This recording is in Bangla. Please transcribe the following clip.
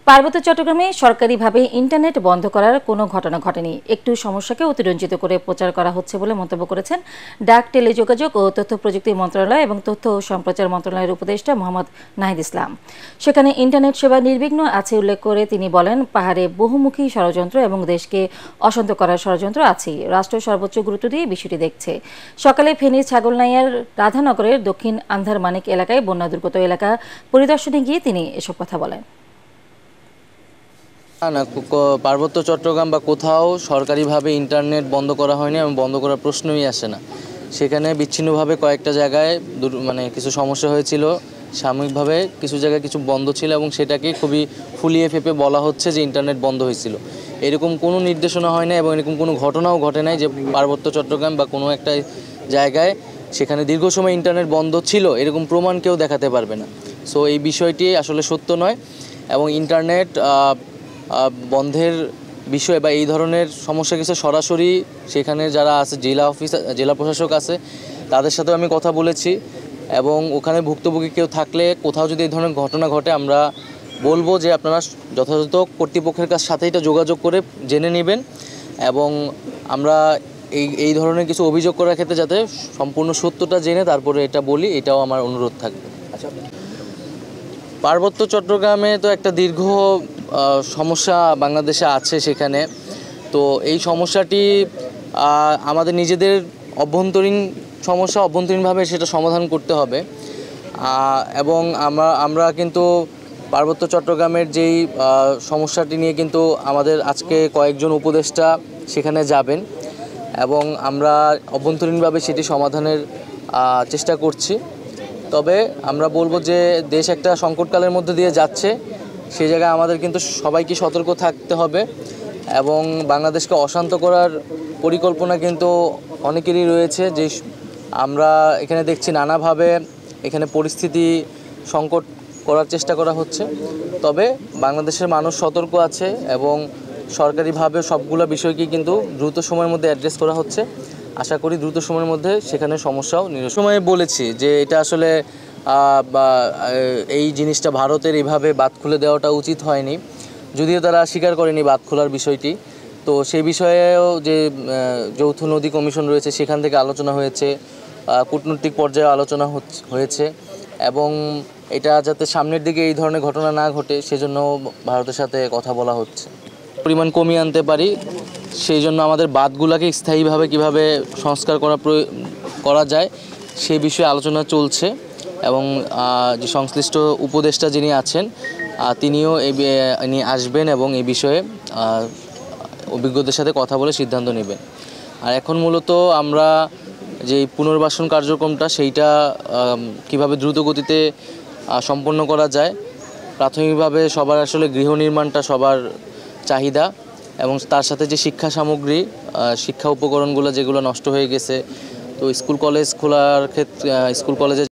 পার্বত্য চট্টগ্রামে সরকারিভাবে ইন্টারনেট বন্ধ করার কোনো ঘটনা ঘটেনি। একটু সমস্যাকে অতিরঞ্জিত করে প্রচার করা হচ্ছে বলে মন্তব্য করেছেন ডাক, টেলিযোগাযোগ ও তথ্য প্রযুক্তি মন্ত্রণালয় এবং তথ্য ও সম্প্রচার মন্ত্রণালয়ের উপদেষ্টা মোহাম্মদ নাহিদ ইসলাম। সেখানে ইন্টারনেট সেবা নির্বিঘ্ন আছে উল্লেখ করে তিনি বলেন, পাহাড়ে বহুমুখী ষড়যন্ত্র এবং দেশকে অশান্ত করার ষড়যন্ত্র আছেই। রাষ্ট্র সর্বোচ্চ গুরুত্ব দিয়ে বিষয়টি দেখছে। সকালে ফেনীর ছাগলনাইয়ার রাধানগরের দক্ষিণ আন্ধারমানিক এলাকায় বন্যা দুর্গত এলাকা পরিদর্শনে গিয়ে তিনি এসব কথা বলেন। না, পার্বত্য চট্টগ্রাম বা কোথাও সরকারিভাবে ইন্টারনেট বন্ধ করা হয়নি এবং বন্ধ করার প্রশ্নই আসে না। সেখানে বিচ্ছিন্নভাবে কয়েকটা জায়গায় কিছু সমস্যা হয়েছিল, সাময়িকভাবে কিছু জায়গায় কিছু বন্ধ ছিল এবং সেটাকে খুবই ফুলিয়ে ফেঁপে বলা হচ্ছে যে ইন্টারনেট বন্ধ হয়েছিল। এরকম কোনো নির্দেশনা হয় না এবং এরকম কোনো ঘটনাও ঘটে নাই যে পার্বত্য চট্টগ্রাম বা কোনো একটা জায়গায় সেখানে দীর্ঘ সময় ইন্টারনেট বন্ধ ছিল, এরকম প্রমাণ কেউ দেখাতে পারবে না। সো এই বিষয়টি আসলে সত্য নয় এবং ইন্টারনেট বন্ধের বিষয় বা এই ধরনের সমস্যা কিছু সরাসরি সেখানে যারা আছে জেলা প্রশাসক আছে তাদের সাথেও আমি কথা বলেছি এবং ওখানে ভুক্তভোগী কেউ থাকলে কোথাও যদি এই ধরনের ঘটনা ঘটে আমরা বলবো যে আপনারা যথাযথ কর্তৃপক্ষের সাথে এটা যোগাযোগ করে জেনে নেবেন এবং আমরা এই ধরনের কিছু অভিযোগ করার ক্ষেত্রে যাতে সম্পূর্ণ সত্যটা জেনে তারপরে এটা বলি, এটাও আমার অনুরোধ থাকবে। আচ্ছা, পার্বত্য চট্টগ্রামে তো একটা দীর্ঘ সমস্যা বাংলাদেশে আছে সেখানে। তো এই সমস্যাটি আমাদের নিজেদের অভ্যন্তরীণভাবে সেটা সমাধান করতে হবে এবং আমরা কিন্তু পার্বত্য চট্টগ্রামের যেই সমস্যাটি নিয়ে কিন্তু আমাদের আজকে কয়েকজন উপদেষ্টা সেখানে যাবেন এবং আমরা অভ্যন্তরীণভাবে সেটি সমাধানের চেষ্টা করছি। তবে আমরা বলবো যে দেশ একটা সংকটকালের মধ্যে দিয়ে যাচ্ছে, সেই জায়গায় আমাদের কিন্তু সবাইকে সতর্ক থাকতে হবে এবং বাংলাদেশকে অশান্ত করার পরিকল্পনা কিন্তু অনেকেরই রয়েছে। যে আমরা এখানে দেখছি নানাভাবে এখানে পরিস্থিতি সংকট করার চেষ্টা করা হচ্ছে। তবে বাংলাদেশের মানুষ সতর্ক আছে এবং সরকারিভাবে সবগুলো বিষয়কে কিন্তু দ্রুত সময়ের মধ্যে অ্যাড্রেস করা হচ্ছে। আশা করি দ্রুত সময়ের মধ্যে সেখানে সমস্যাও সময়ে বলেছি যে এটা আসলে এই জিনিসটা ভারতের এইভাবে বাঁধ খুলে দেওয়াটা উচিত হয়নি, যদিও তারা স্বীকার করেনি বাঁধ খোলার বিষয়টি। তো সেই বিষয়েও যে যৌথ নদী কমিশন রয়েছে সেখান থেকে আলোচনা হয়েছে, কূটনৈতিক পর্যায়ে আলোচনা হয়েছে এবং এটা যাতে সামনের দিকে এই ধরনের ঘটনা না ঘটে সেজন্য ভারতের সাথে কথা বলা হচ্ছে। পরিমাণ কমিয়ে আনতে পারি সেই জন্য আমাদের বাঁধগুলোকে স্থায়ীভাবে কিভাবে সংস্কার করা যায় সেই বিষয়ে আলোচনা চলছে এবং যে সংশ্লিষ্ট উপদেষ্টা যিনি আছেন তিনিও নিয়ে আসবেন এবং এই বিষয়ে অভিজ্ঞদের সাথে কথা বলে সিদ্ধান্ত নেবেন। আর এখন মূলত আমরা যে পুনর্বাসন কার্যক্রমটা সেইটা কিভাবে দ্রুত গতিতে সম্পন্ন করা যায়। প্রাথমিকভাবে সবার আসলে গৃহ নির্মাণটা সবার চাহিদা এবং তার সাথে যে শিক্ষা সামগ্রী, শিক্ষা উপকরণগুলো যেগুলো নষ্ট হয়ে গেছে, তো স্কুল কলেজ খোলার ক্ষেত্রে স্কুল কলেজে